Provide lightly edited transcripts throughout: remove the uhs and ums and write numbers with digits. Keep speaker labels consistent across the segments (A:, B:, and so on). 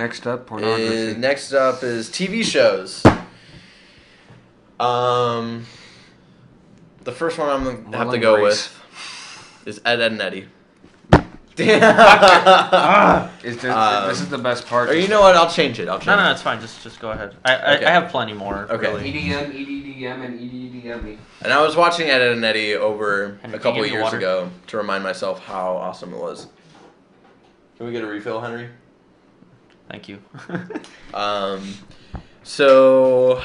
A: Next up, pornography.
B: Next up is TV shows. The first one I'm going to have to go with is Ed, Edd n Eddy.
A: This is the best part.
B: Or you know what? I'll change it.
C: No, it's fine. Just go ahead. I have plenty more.
B: Okay.
C: Really.
A: EDM, EDDM, and EDDM.
B: And I was watching Ed, Edd n Eddy over
C: Henry,
B: a couple of
C: can you give me
B: years
C: water?
B: ago to remind myself how awesome it was. Can we get a refill, Henry?
C: Thank you.
B: So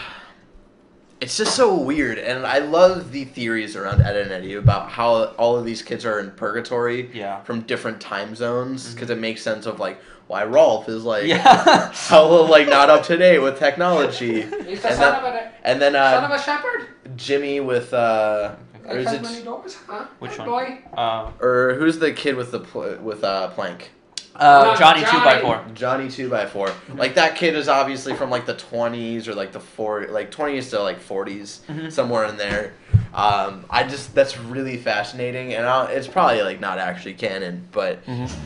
B: it's just so weird, and I love the theories around Ed, Edd n Eddy about how all of these kids are in purgatory from different time zones, because it makes sense of like why Rolf is like hella like not up to date with technology.
D: He's the son of a shepherd.
B: Jimmy with
D: Or is it many doors, huh?
C: Which
D: Good
C: one?
D: boy.
B: or who's the kid with the Plank?
C: Johnny 2x4.
B: Johnny 2x4. Like that kid is obviously from like the 20s or like the 20s to like 40s, somewhere in there. That's really fascinating, and it's probably like not actually canon, but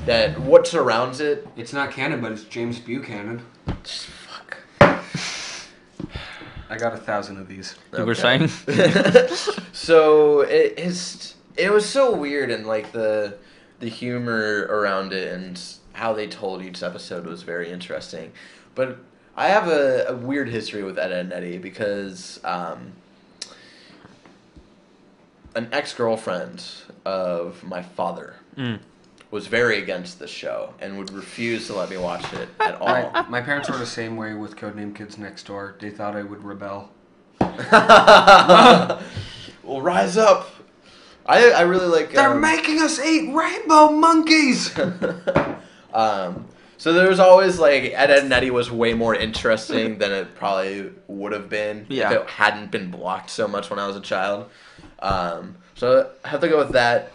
B: that what surrounds it.
A: It's not canon, but it's James Buchanan.
B: Fuck.
A: I got 1,000 of these.
C: You were saying?
B: So it was so weird, and like the humor around it and how they told each episode was very interesting. But I have a weird history with Ed, Edd n Eddy because an ex-girlfriend of my father was very against the show and would refuse to let me watch it at all.
A: My parents were the same way with Codename Kids Next Door. They thought I would rebel.
B: Well, rise up. I really like...
A: They're making us eat rainbow monkeys!
B: So there was always, like, Ed, Edd n Eddy was way more interesting than it probably would have been if it hadn't been blocked so much when I was a child. So I have to go with that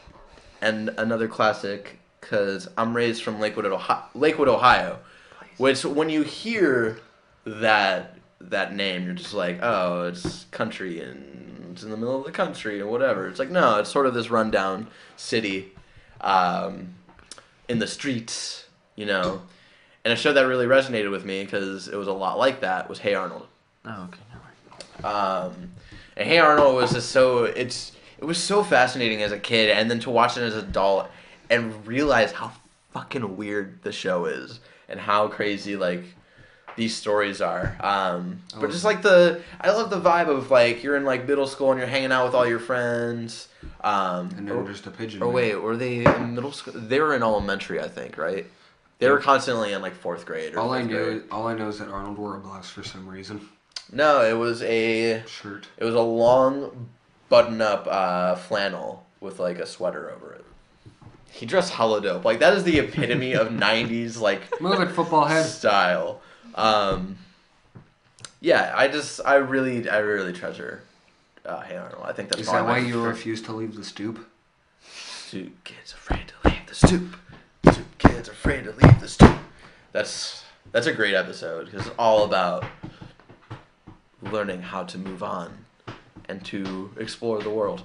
B: and another classic, because I'm raised from Lakewood, Ohio, which when you hear that name, you're just like, oh, it's country and it's in the middle of the country and whatever. It's like, no, it's sort of this rundown city in the streets, you know. And a show that really resonated with me because it was a lot like that was Hey Arnold.
C: Oh, okay.
B: And Hey Arnold was just it was so fascinating as a kid, and then to watch it as an adult and realize how fucking weird the show is and how crazy like these stories are. But just like I love the vibe of like you're in like middle school and you're hanging out with all your friends.
A: And then just a pigeon.
B: Or wait, were they in middle school? They were in elementary, I think, right? They were constantly in like 4th grade. Or
A: all I know is that Arnold wore a blouse for some reason.
B: No, it was a
A: shirt.
B: It was a long button-up flannel with like a sweater over it. He dressed hella dope. Like that is the epitome of '90s like
A: move it, football head
B: style. Yeah, I really treasure Hey Arnold. I think that's.
A: Is that why you refuse to leave the stoop?
B: Stoop kids afraid to leave the stoop. Stoop kids afraid to leave the stoop. That's a great episode because it's all about learning how to move on and to explore the world.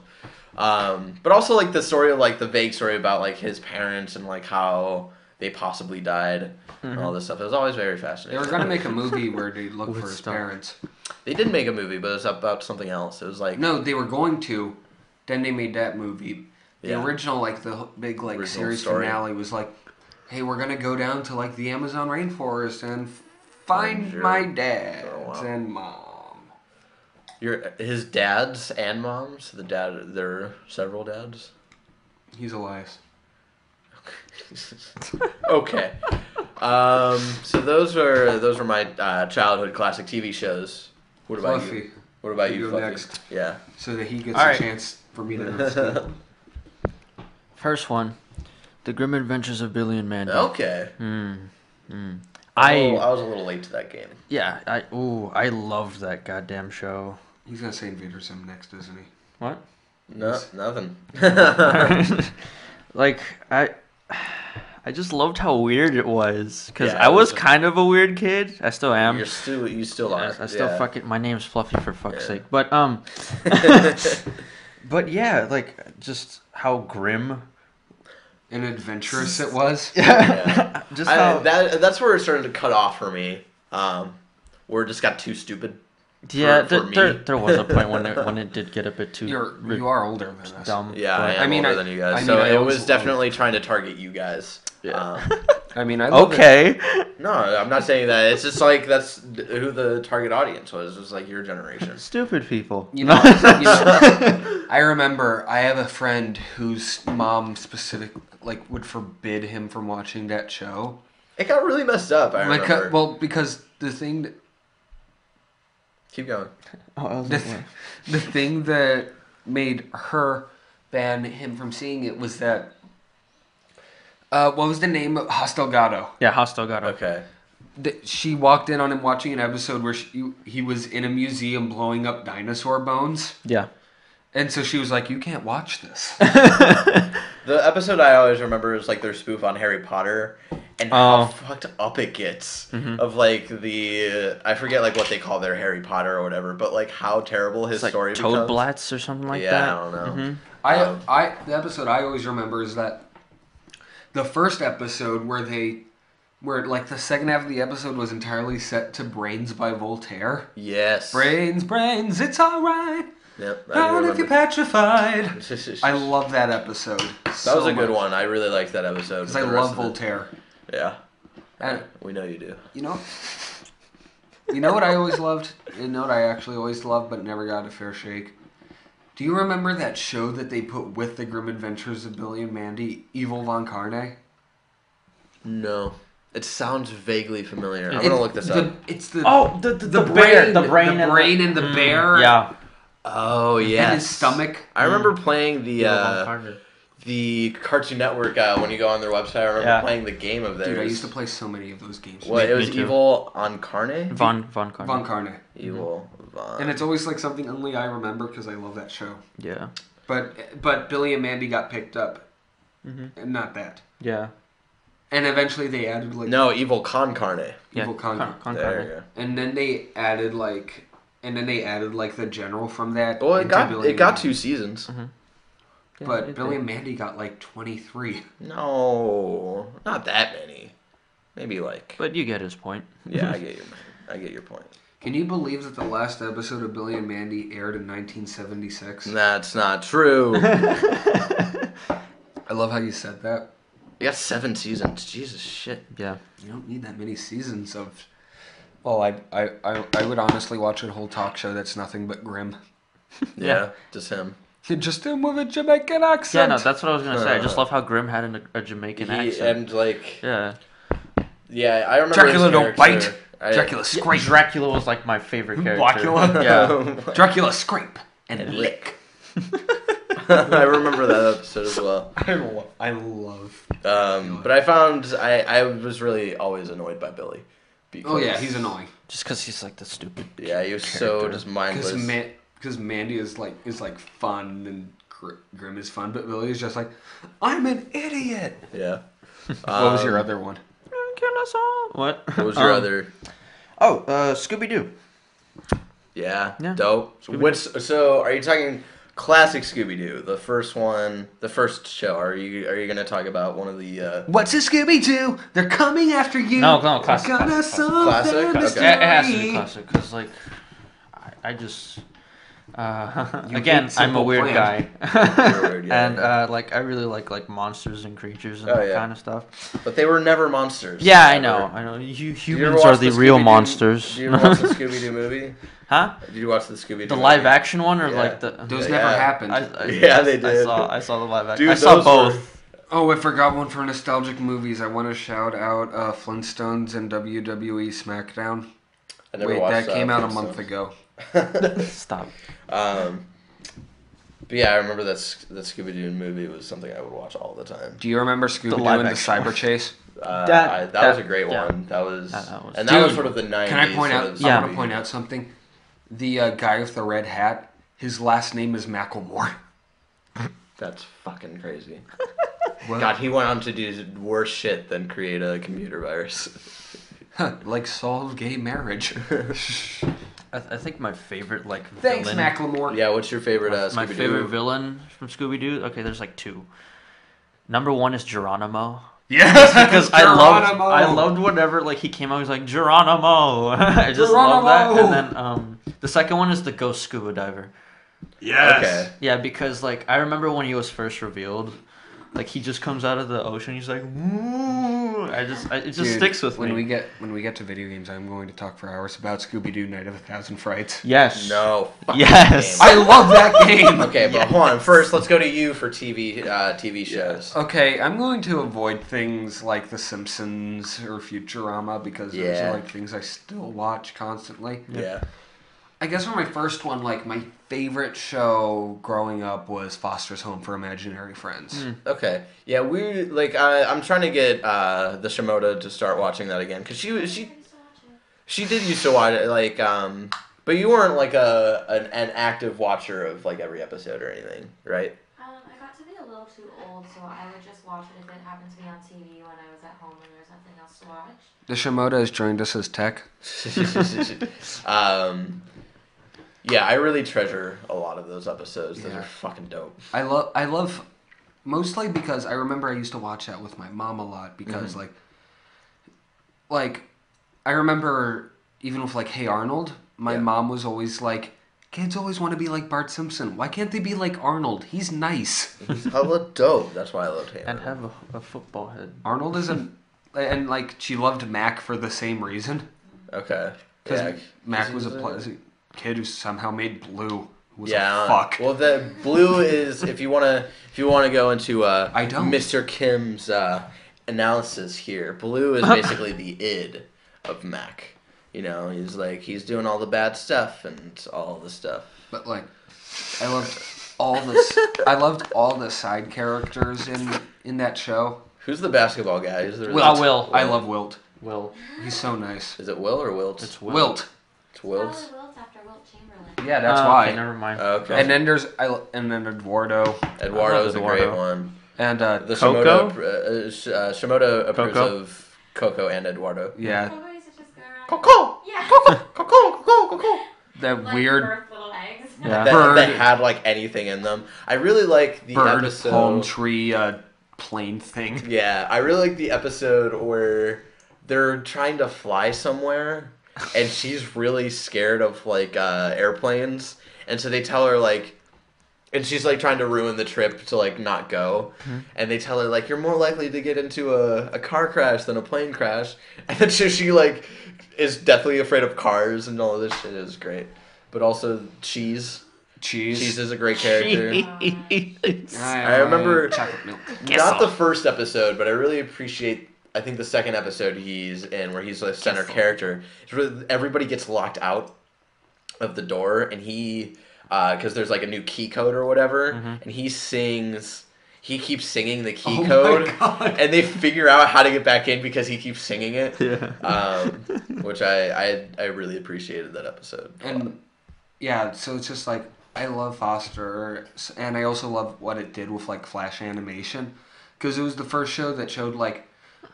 B: But also like the story of like the vague story about like his parents and like how they possibly died and all this stuff. It was always very fascinating.
A: They were gonna make a movie where they look for his parents.
B: They did make a movie, but it was about something else. It was like
A: no, they were going to. Then they made that movie. The original, like the big like original series finale was like, hey, we're gonna go down to like the Amazon rainforest and find my dad and mom.
B: His dads and moms. There are several dads.
A: He's Elias.
B: Okay. So those were my childhood classic TV shows. What about
A: Fluffy.
B: you? What about you,
A: go
B: Fluffy?
A: next.
B: Yeah.
A: So that he gets a chance for me to.
C: First one, The Grim Adventures of Billy and Mandy.
B: Okay.
C: I
B: was a little late to that game.
C: Yeah. I loved that goddamn show.
A: He's gonna say Invader Sim next, isn't he?
C: What?
B: No, nothing.
C: Like I just loved how weird it was because I was kind of a weird kid. I still am.
B: You still are.
C: I still fucking. My name's Fluffy for fuck's sake. But but yeah, like just how grim
A: and adventurous it was.
B: Yeah. That's where it started to cut off for me. Where it just got too stupid.
C: Yeah, there was a point when it did get a bit too.
A: You are older than us.
C: Dumb.
B: Yeah, I am older than you guys. So it was definitely trying to target you guys. Yeah.
C: Okay.
B: No, I'm not saying that. It's just like that's who the target audience was. It was like your generation.
C: Stupid people.
A: I remember I have a friend whose mom would forbid him from watching that show.
B: It got really messed up. I remember.
A: Well, because the thing that.
B: Keep going.
A: The thing that made her ban him from seeing it was that. What was the name of Hostelgado?
C: Yeah, Hostelgado.
B: Okay.
A: She walked in on him watching an episode where he was in a museum blowing up dinosaur bones.
C: Yeah.
A: And so she was like, "You can't watch this."
B: The episode I always remember is like their spoof on Harry Potter and how fucked up it gets. Mm-hmm. Of like I forget like what they call their Harry Potter or whatever, but like how terrible his story becomes.
C: Toadblats or something like that.
B: Yeah, I don't know.
A: Mm-hmm. The episode I always remember is that the first episode where the second half of the episode was entirely set to Brains by Voltaire.
B: Yes.
A: Brains, it's alright.
B: Yep.
A: Not if you're petrified. I love that episode.
B: That was a good one. I really liked that episode.
A: Because I love Voltaire.
B: Yeah.
A: And
B: we know you do.
A: You know what I always loved? You know what I actually always loved but never got a fair shake? Do you remember that show that they put with the Grim Adventures of Billy and Mandy, Evil Von Carne?
B: No. It sounds vaguely familiar. I'm gonna look this up.
A: It's the
C: bear, the brain
A: and the bear.
C: Yeah.
B: Oh yes.
A: And his stomach.
B: I remember playing the Cartoon Network when you go on their website. I remember playing the game of theirs.
A: Dude, I used to play so many of those games.
B: What? It was Evil on Carne.
C: Von Carne.
A: Von Carne.
B: Evil Von.
A: And it's always like something only I remember because I love that show.
C: Yeah.
A: But Billy and Mandy got picked up, and not that.
C: Yeah.
A: And eventually they added like
B: Evil Con Carne.
A: Evil Con Carne.
B: There you go.
A: And then they added like the general from that.
B: Well, it got 2 seasons.
C: Mm-hmm. Yeah,
A: but Billy and Mandy got like 23.
B: No, not that many. Maybe like.
C: But you get his point.
B: Yeah, I get your point.
A: Can you believe that the last episode of Billy and Mandy aired in 1976?
B: That's not true.
A: I love how you said that.
B: You got 7 seasons. Jesus shit.
C: Yeah.
A: You don't need that many seasons of. Well, I would honestly watch a whole talk show that's nothing but grim.
B: Yeah, just him.
A: Just him with a Jamaican accent.
C: Yeah, no, that's what I was gonna say. I just love how Grim had a Jamaican accent.
B: And like.
C: Yeah.
B: Yeah, I remember.
A: Dracula don't bite. Dracula scrape.
C: Yeah, Dracula was like my favorite character.
A: Dracula.
C: Yeah.
A: Dracula scrape and lick.
B: I remember that episode as well.
A: I love.
B: But I found I was really always annoyed by Billy.
A: Oh yeah, he's annoying.
C: Just because he's like the stupid.
B: Yeah, he was so just mindless.
A: Because Mandy is like fun and Grim is fun, but Billy is just like, I'm an idiot.
B: Yeah.
A: What was your other one?
C: Kill us all. What
B: was your other?
C: Oh, Scooby Doo.
B: Yeah. Dope. So are you talking classic Scooby Doo? The first one, the first show. Are you gonna talk about one of the?
A: What's a Scooby Doo? They're coming after you.
C: No, classic.
B: Classic. Okay.
C: It has to be classic because like, I just. Again, I'm a weird guy, and like I really like monsters and creatures and that kind of stuff.
B: But they were never monsters.
C: Yeah, I know. Humans are the real monsters.
B: Did you ever watch the Scooby Doo movie?
C: Huh?
B: Did you watch the Scooby Doo?
C: The live action one or like the?
A: Those never happened.
B: They did.
C: I saw the live action.
B: Dude,
C: I saw both.
A: Oh, I forgot one for nostalgic movies. I want to shout out Flintstones and WWE SmackDown.
B: I never watched
A: that came out a month ago.
C: Stop.
B: But yeah, I remember that Scooby Doo movie was something I would watch all the time.
A: Do you remember Scooby Doo and the Cyber Chase?
B: That was a great one. That was sort of the 90s.
A: Can I point out? I want to point out something. The guy with the red hat, his last name is Macklemore.
B: That's fucking crazy. God, he went on to do worse shit than create a computer virus.
A: Like solve gay marriage.
C: I think my favorite villain.
A: Macklemore.
B: Yeah, what's your favorite?
C: My favorite villain from Scooby Doo. Okay, there's like 2. Number 1 is Geronimo.
A: Yes,
C: because I loved whatever like he came out. He's like Geronimo. I just love that. And then the second one is the Ghost Scuba Diver.
A: Yes.
C: Okay. Yeah, because like I remember when he was first revealed, like he just comes out of the ocean. He's like, woo! It just sticks with
A: me. When we get to video games, I'm going to talk for hours about Scooby-Doo Night of 1,000 Frights.
C: Yes.
B: No.
C: Yes.
A: I love that game.
B: Okay, but hold on. First, let's go to you for TV shows.
A: Okay, I'm going to avoid things like The Simpsons or Futurama because those are like things I still watch constantly.
B: Yeah.
A: I guess for my first one, like my favorite show growing up was Foster's Home for Imaginary Friends.
B: Okay, yeah, we like. I'm trying to get the Shimoda to start watching that again because she did used to watch it. Like, but you weren't like an active watcher of like every episode or anything, right?
E: I got to be a little too old, so I would just watch it if it happened to be on TV when I was at home and there was nothing else to watch.
A: The Shimoda has joined us as tech.
B: Yeah, I really treasure a lot of those episodes. Those are fucking dope.
A: I love mostly because I remember I used to watch that with my mom a lot because like I remember even with like Hey Arnold, my mom was always like, kids always want to be like Bart Simpson. Why can't they be like Arnold? He's nice.
B: He's hella dope. That's why I loved him.
C: And have a football head.
A: Arnold isn't, and like she loved Mac for the same reason.
B: Okay.
A: Because Mac was a pleasant kid who somehow made Blue. Who was a fuck.
B: Well, the Blue is if you wanna go into
A: I don't.
B: Mr. Kim's analysis here. Blue is basically the id of Mac. You know, he's doing all the bad stuff and all the stuff.
A: But like, I loved all the side characters in that show.
B: Who's the basketball guy?
A: Will. I love Wilt.
C: Will.
A: He's so nice.
B: Is it Will or Wilt?
C: It's
A: Wilt.
B: It's Wilt.
E: It's probably Wilt after Wilt Chamberlain.
A: Yeah, that's why.
C: Okay, never mind.
B: Okay.
A: And then Eduardo.
B: Eduardo's a great one.
A: And
B: the
C: Coco?
B: Shimoda approves of Coco and Eduardo.
A: Yeah.
B: Coco.
E: Yeah.
B: Coco.
A: That
E: like
A: weird
E: birth little eggs.
C: Yeah.
B: That had like anything in them. I really like the
A: bird,
B: episode.
A: palm tree, plane thing.
B: Yeah, I really like the episode where they're trying to fly somewhere, and she's really scared of like airplanes, and so they tell her like, and she's like trying to ruin the trip to like not go, and they tell her like you're more likely to get into a car crash than a plane crash, and so she like is deathly afraid of cars and all of this shit. Is great, but also Cheese is a great character. I remember
A: chocolate milk.
B: Not the first episode, but I really appreciate. I think the second episode he's in, where he's the center character. It's really, everybody gets locked out of the door, and he, because there's like a new key code or whatever, and he keeps singing the key code, and they figure out how to get back in because he keeps singing it. Yeah. Which I really appreciated that episode.
A: And yeah, so it's just like I love Foster, and I also love what it did with like Flash animation, because it was the first show that showed like.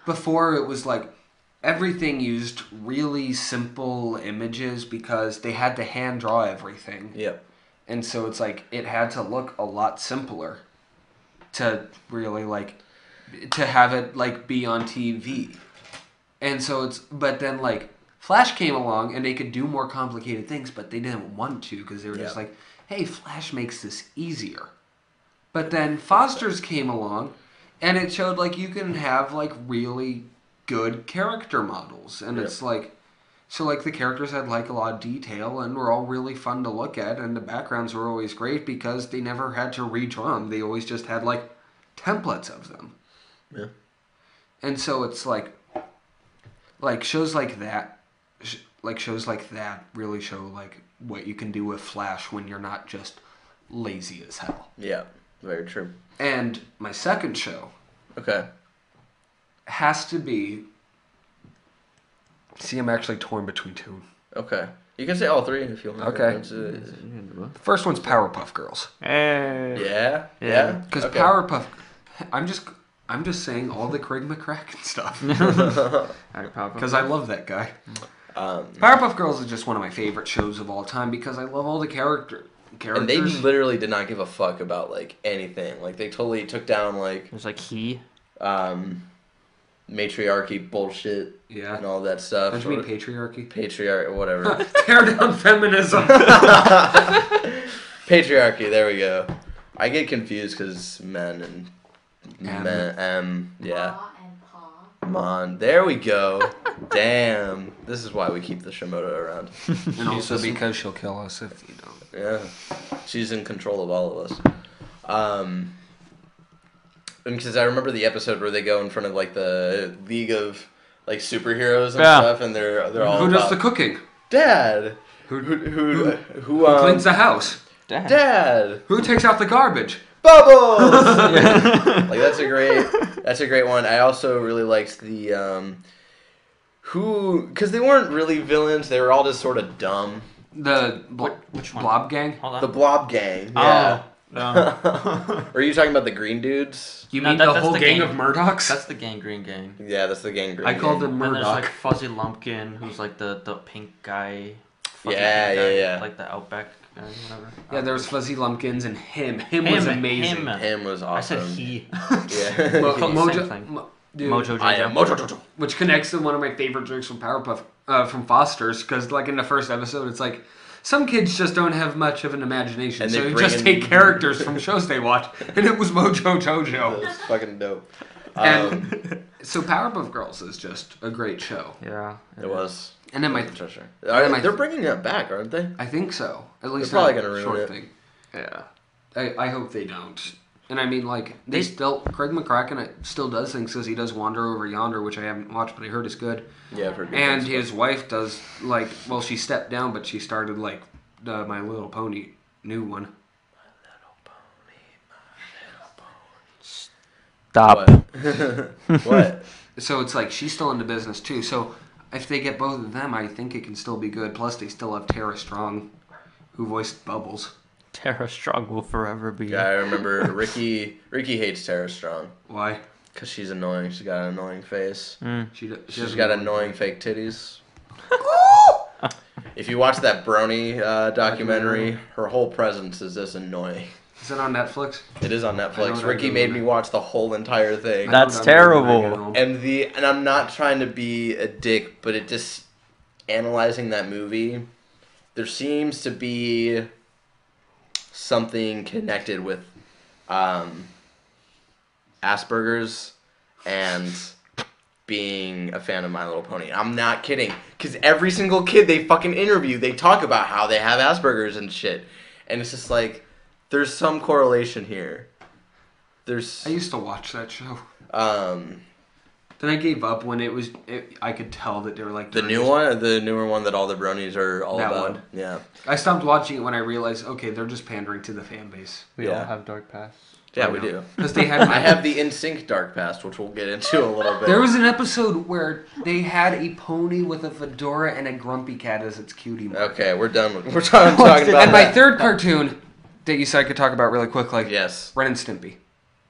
A: Before it was like everything used really simple images because they had to hand draw everything.
B: Yep.
A: And so it's like it had to look a lot simpler to really like to have it like be on TV. And so but then like Flash came along and they could do more complicated things, but they didn't want to because they were just like, "Hey, Flash makes this easier." But then Foster's came along. And it showed, like, you can have, like, really good character models. And it's, like... So, like, the characters had, like, a lot of detail and were all really fun to look at. And the backgrounds were always great because they never had to redraw them. They always just had, like, templates of them.
B: Yeah.
A: And so it's, like... Like, shows like that... shows like that really show, like, what you can do with Flash when you're not just lazy as hell.
B: Yeah, very true.
A: And my second show has to be... See, I'm actually torn between two.
B: Okay. You can say all three if you want.
A: Okay. The first one's Powerpuff Girls.
B: Yeah?
A: Because Powerpuff... I'm just saying all the Craig McCracken stuff. Because I love that guy. Powerpuff Girls is just one of my favorite shows of all time because I love all the characters. characters.
B: And they literally did not give a fuck about, like, anything. Like, they totally took down, like...
C: It was like he...
B: matriarchy bullshit.
A: Yeah.
B: And all that stuff.
A: Don't you mean patriarchy?
B: Whatever.
A: Tear down feminism.
B: Patriarchy, there we go. I get confused because men and... yeah. Mon. There we go. Damn. This is why we keep the Shimoda around.
A: And also because she'll kill us if you don't.
B: Yeah. She's in control of all of us. Because I remember the episode where they go in front of like the League of like superheroes and stuff, and they're all
A: who does the cooking?
B: Dad. Who
A: cleans the house?
B: Dad.
A: Who takes out the garbage?
B: Bubbles. Like that's a great one. I also really liked the because they weren't really villains. They were all just sort of dumb.
A: The
C: which one?
A: Blob Gang?
B: The Blob Gang. Yeah.
C: No.
B: Are you talking about the green dudes?
A: You mean the whole gang of Murdochs?
C: That's the Gangrene Gang.
B: Yeah, that's the Gangrene
A: I called them
C: And
A: Murdoch.
C: there's like Fuzzy Lumpkin, who's like the pink guy.
B: Yeah.
C: Like the Outback guy, whatever.
A: Yeah, there was Fuzzy Lumpkins and him. Him was amazing.
B: Him was awesome.
C: I said he.
B: Yeah.
A: Mojo
B: Jojo.
A: Which connects to one of my favorite jokes from Powerpuff, from Foster's, because like in the first episode, it's like, some kids just don't have much of an imagination, and so you just take characters from shows they watch, and it was Mojo Jojo.
B: That's fucking dope.
A: And so Powerpuff Girls is just a great show.
C: Yeah.
B: It was.
A: And then
B: they're bringing it back, aren't they?
A: I think so. At least
B: they're probably gonna ruin it.
A: Thing. Yeah. I hope they don't. And I mean, like, Craig McCracken still does things, because he does Wander Over Yonder, which I haven't watched, but I heard is good.
B: Yeah, I've heard.
A: And his wife does, like, well, she stepped down, but she started, like, My Little Pony, new one.
C: Stop.
B: What?
A: So it's like, she's still in the business, too. So if they get both of them, I think it can still be good. Plus, they still have Tara Strong, who voiced Bubbles.
C: Tara Strong will forever be.
B: Yeah, I remember Ricky hates Tara Strong.
A: Why?
B: Because she's annoying. She's got an annoying face.
A: She's
B: got annoying fake titties. If you watch that Brony documentary, her whole presence is just annoying.
A: Is it on Netflix?
B: It is on Netflix. Ricky made me watch the whole entire thing.
C: That's terrible.
B: And I'm not trying to be a dick, but it just analyzing that movie, there seems to be something connected with Asperger's and being a fan of My Little Pony. I'm not kidding, because every single kid they fucking interview, they talk about how they have Asperger's and shit, and it's just like, there's some correlation here.
A: I used to watch that show. Then I gave up when I could tell that they were like...
B: The newer one that all the bronies are all
A: that
B: about.
A: One.
B: Yeah.
A: I stopped watching it when I realized, okay, they're just pandering to the fan base.
C: We all have dark past.
B: Yeah, we do.
A: Because they had...
B: I have the NSYNC dark past, which we'll get into a little bit.
A: There was an episode where they had a pony with a fedora and a grumpy cat as its cutie mark.
B: Okay, we're done. We're talking about
A: And my third cartoon that you said I could talk about really quick, like
B: yes,
A: Ren and Stimpy.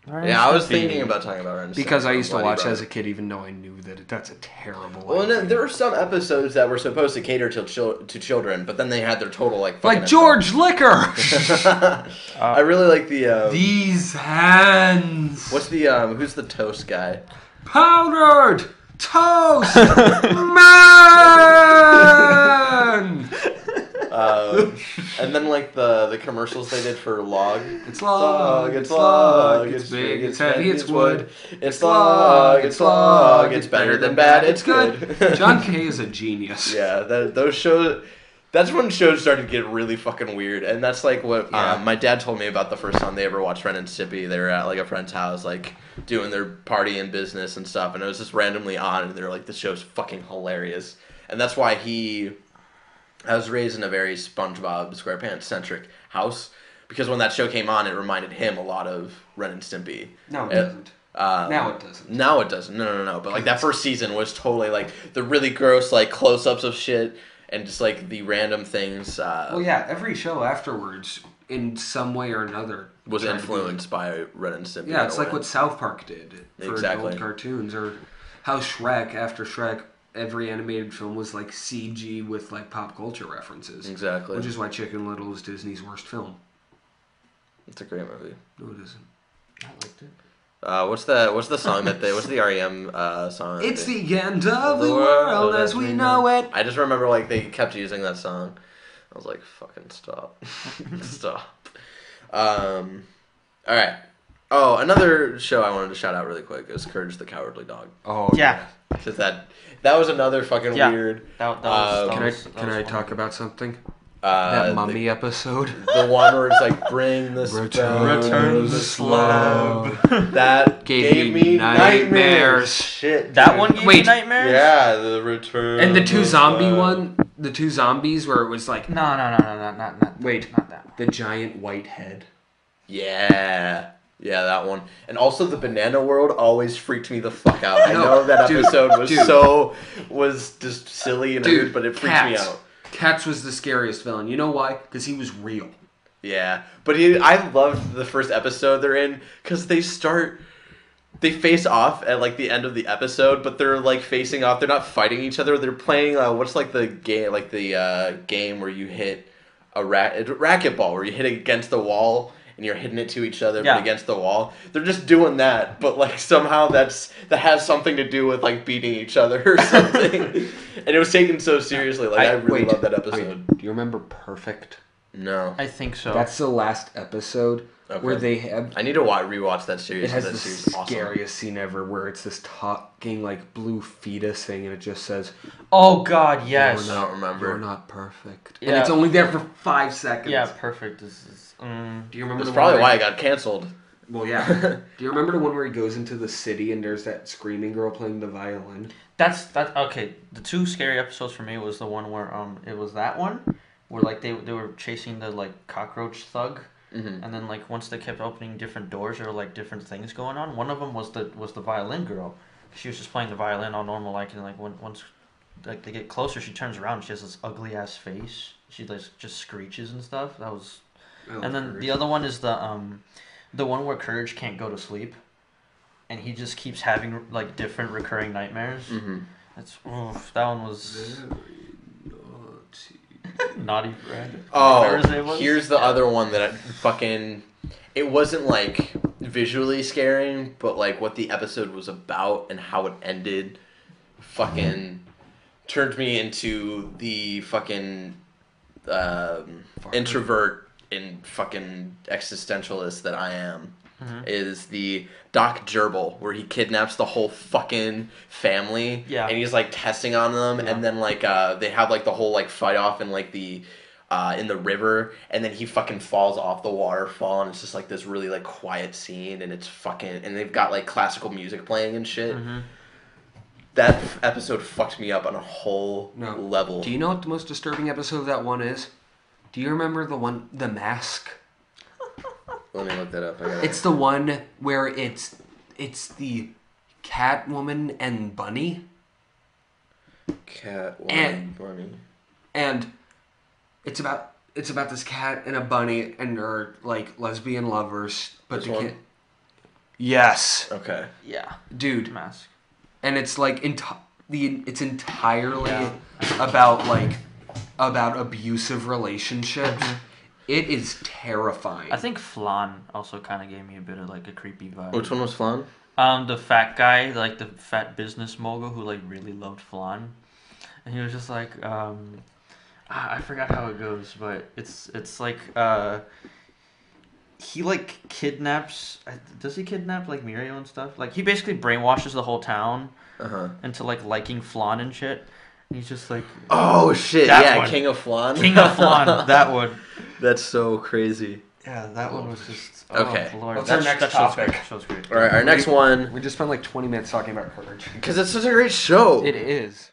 B: Yeah, I was thinking about talking about Ren and Stimpy.
A: Because I used to watch as a kid, even though I knew that that's a terrible
B: idea. Well, there were some episodes that were supposed to cater to children, but then they had their total, like
A: George Liquor!
B: I really like the...
A: These hands!
B: What's the... who's the toast guy?
A: Powdered toast man!
B: And then like the commercials they did for log.
A: It's log, it's log, it's big, it's heavy, it's wood. It's log, it's better than bad, it's good. John Kay is a genius.
B: Yeah, those shows. That's when shows started to get really fucking weird, and that's like what my dad told me about the first time they ever watched Ren and Stimpy. They were at like a friend's house, like doing their party and business and stuff, and it was just randomly on, and they're like, "This show's fucking hilarious," and that's why I was raised in a very SpongeBob SquarePants centric house, because when that show came on, it reminded him a lot of Ren and Stimpy.
A: No, it doesn't. Now it doesn't.
B: Now it doesn't. No. But like that first season was totally like the really gross like close-ups of shit and just like the random things.
A: Well, yeah, every show afterwards, in some way or another,
B: was influenced by Ren and Stimpy.
A: Yeah, it's like what South Park did for adult cartoons, or how Shrek, after Shrek, every animated film was like CG with like pop culture references.
B: Exactly.
A: Which is why Chicken Little is Disney's worst film.
B: It's a great movie.
A: No, it isn't.
C: I liked it.
B: What's the song what's the REM song?
A: It's the end of the world as we know it.
B: I just remember like they kept using that song. I was like, fucking stop. Stop. Alright. Oh, another show I wanted to shout out really quick is Courage the Cowardly Dog.
A: Oh
C: yeah.
B: Because that was another fucking weird.
A: Can I talk about something? That mummy episode.
B: The one where it's like, bring the
C: return the slab.
B: That gave me nightmares.
C: Shit. That one gave me nightmares?
B: Yeah, the return.
A: And the two zombie one, the two zombies where it was like.
C: No, not
A: wait,
C: not that one.
A: The giant white head.
B: Yeah. Yeah, that one. And also the Banana World always freaked me the fuck out. I know that episode was just silly and weird, but it freaked me out.
A: Katz was the scariest villain. You know why? Because he was real.
B: Yeah. But I loved the first episode they're in because they face off at like the end of the episode, but they're like facing off. They're not fighting each other. They're playing what's like the game, game where you hit a racquetball where you hit it against the wall and you're hitting it to each other but against the wall. They're just doing that, but like somehow that has something to do with like beating each other or something. And it was taken so seriously. Like I really love that episode.
A: Do you remember Perfect?
B: No.
C: I think so.
A: That's the last episode where they have.
B: I need to rewatch that series.
A: It has the scariest scene ever, where it's this talking like blue fetus thing, and it just says,
C: "Oh God, yes."
B: I don't remember.
A: You're not perfect, and it's only there for 5 seconds.
C: Yeah, Perfect is.
A: Do you remember?
B: That's probably why it got canceled.
A: Well, yeah. Do you remember the one where he goes into the city and there's that screaming girl playing the violin?
C: That's okay. The two scary episodes for me was the one where it was that one where like they were chasing the like cockroach thug, and then like once they kept opening different doors, there were like different things going on. One of them was the violin girl. She was just playing the violin all normal, like, and like once like they get closer, she turns around, and she has this ugly ass face. She like just screeches and stuff. That was. And then the other one is the one where Courage can't go to sleep, and he just keeps having like different recurring nightmares. That one was naughty Fred.
B: Oh, here's the other one that it wasn't like visually scaring, but like what the episode was about and how it ended, fucking turned me into the fucking introvert and fucking existentialist that I am. Is the Doc Gerbil, where he kidnaps the whole fucking family, and he's like testing on them, and then like they have like the whole like fight off in like the in the river, and then he fucking falls off the waterfall, and it's just like this really like quiet scene, and it's fucking, and they've got like classical music playing and shit. That episode fucked me up on a whole level.
A: Do you know what the most disturbing episode of that one is? Do you remember The Mask?
B: Let me look that up.
A: It's the one where it's the Catwoman and Bunny.
B: Catwoman and Bunny.
A: And it's about this cat and a bunny, and they're like lesbian lovers, but the kid. Yes.
B: Okay.
C: Yeah.
A: Dude.
C: Mask.
A: And it's like it's entirely about abusive relationships. It is terrifying.
C: I think Flan also kind of gave me a bit of like a creepy vibe.
B: Which one was Flan?
C: The fat guy, like the fat business mogul who like really loved Flan, and he was just like, I forgot how it goes, but it's like he like kidnaps. Does he kidnap like Mirio and stuff? Like he basically brainwashes the whole town into like liking Flan and shit. And he's just like,
B: oh shit, yeah, King of Flan.
C: King of Flan, that one.
B: That's so crazy.
C: Yeah, that one was just...
B: Okay.
C: Oh, Lord.
A: What's our next topic?
C: Show's great.
B: All right, our next one...
A: We just spent like 20 minutes talking about Courage.
B: Because it's such a great show.
A: It is.